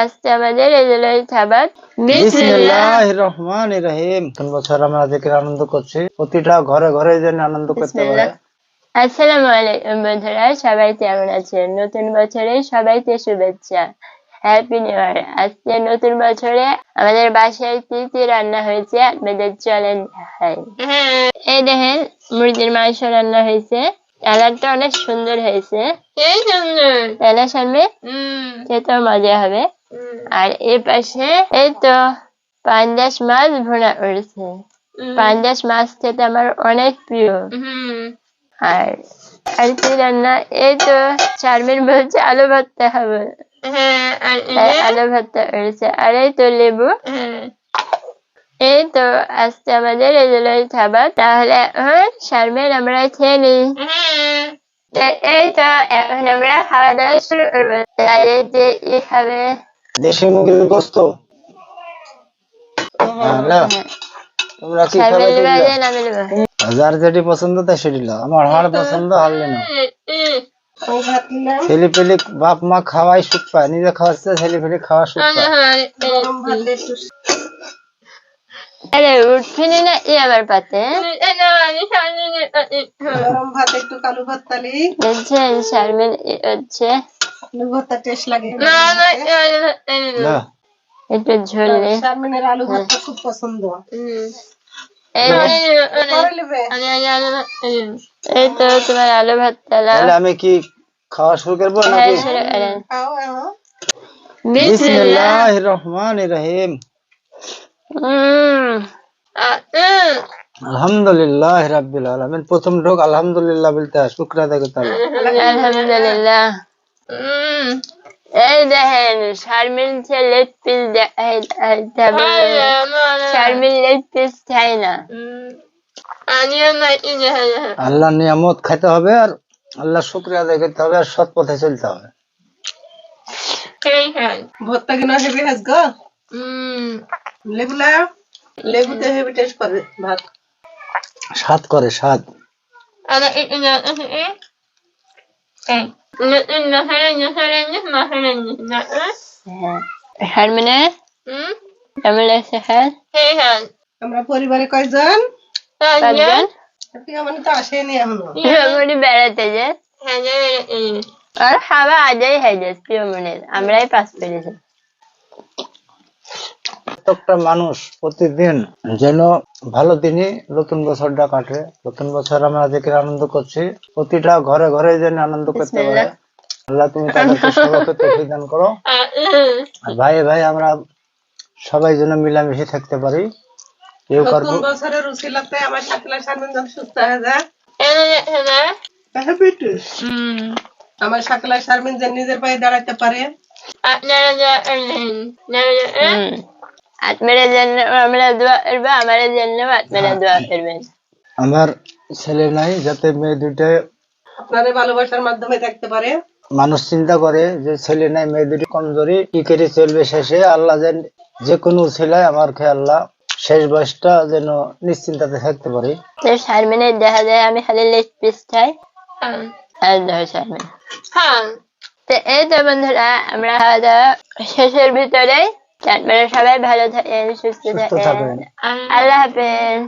আজকে আমাদের রেজাল্টের খাবার বিসমিল্লাহির রহমানির রহিম। নতুন বছর আমরা জিকির আনন্দ করছি, প্রতিটা ঘরে ঘরে যেন আনন্দ করতে পারে। আসসালামু আলাইকুম বন্ধুরা, সবাই কেমন আছেন? নতুন বছরে সবাইকে শুভেচ্ছা, হ্যাপি নিউ ইয়ার। আজকে নতুন বছরে আমাদের বাসায় কি কি রান্না হয়েছে আপনাদের চলেন দেখাই। এই দেখেন, মুরগির মাংস রান্না হয়েছে, কালারটা অনেক সুন্দর হয়েছে, তাই না শাম্মী? খেতেও মজা হবে। আর এর পাশে এই তো পাঙ্গাস মাছ ভুনা করেছে। পাঙ্গাস মাছ খেতে আমার অনেক প্রিয়। আর আর কি রান্না, এই তো শারমিন বলছে আলু ভর্তা খাবো, আলু ভর্তা করেছে। আর এই তো লেবু। এই তো আজকে আমাদের রেজাল্টের খাবার। তাহলে এখন শারমিন আমরা খেয়ে নিই। এই তো এখন আমরা খাওয়া দাওয়া শুরু করবো। যে ই খাবে দেশি মুরগির গোস্ত। তোমরা কি খাবে? যার যেটি পছন্দ তা সেটি নাও। আমার পছন্দ হারলে না। ছেলে পেলে বাপ মা খাওয়াই সুখ পায়, নিজে খাওয়াচ্ছে ছেলে পেলে খাওয়া সুখ পায়। আরে উঠছিনি না ই আমার পাতে। গরম ভাত একটু কালু ভাত তালি দেখছেন শারমিন হচ্ছে আলু ভর্তা টেস্ট লাগে। একটু ঝোলে শারমিনের আলু ভর্তা খুব পছন্দ। এই তো তোমার আলু ভর্তা। আমি কি খাওয়া শুরু করবো নাকি? বিসমিল্লাহির রহমানির রহিম। আলহামদুলিল্লাহ রাব্বিল আলামিন। প্রথম ঢোক আলহামদুলিল্লাহ বলতে হয়, শুকর আদায় করতে হবে। আলহামদুলিল্লাহ। এই দেখেন Sharmin leg piece Sharmin leg piece খাই না। আল্লাহর নিয়ামত খাইতে হবে, আর আল্লাহ শুকরিয়া আদায় করতে হবে, আর সৎ পথে চলতে হবে। ভর্তা কিনা হেভি হাজ গো। লেবুলা লেবুতে হেভি টেস্ট করে ভাত, স্বাদ করে স্বাদ। শারমিনে কেমন লাগছে খায়? আমরা পরিবারে কয়জন? পাঁচজন। মানে তো আসেনি এখনো। প্রিয়মণি বেড়াতে যে আর খাওয়া আজই হয়ে যাচ্ছে প্রিয়মণির, আমরাই পাস পেরেছি। প্রত্যেকটা মানুষ প্রতিদিন যেন ভালো দিনই নতুন বছরটা কাটে। নতুন বছর আমরা জিকির আনন্দ করছি, প্রতিটা ঘরে ঘরে যেন আনন্দ করতে পারে। আল্লাহ তুমি তাদেরকে সবাইকে তৌফিক দান করো। আর ভাই ভাই আমরা সবাই যেন মিলামিশে থাকতে পারি। কেউ নতুন বছরের উসিলাতে আমার সাথে শারমিন যেন সুস্থ হয়ে যায়। আমার সাকলা শারমিন যেন নিজের পায়ে দাঁড়াতে পারে। আপনারা জন্য আমরা দোয়া করবো, আমাদের জন্য আপনারা দোয়া করবেন। আমার ছেলে নাই, যাতে মেয়ে দুটো আপনাদের ভালোবাসার মাধ্যমে থাকতে পারে। মানুষ চিন্তা করে যে ছেলে নাই মেয়ে দুটি কমজোরি, কি করে চলবে শেষে। আল্লাহ যেন যে কোনো ছেলে আমার খেয়ে আল্লাহ শেষ বয়সটা যেন নিশ্চিন্তাতে থাকতে পারি। শারমিনের দেখা যায় আমি খালি লেগ পিস খাই। শারমিন তো এই তো বন্ধুরা, আমরা খাওয়া দাওয়া শেষের ভিতরে। আপনারা সবাই ভালো থাকেন, সুস্থ থাকেন। আল্লাহ হাফেজ।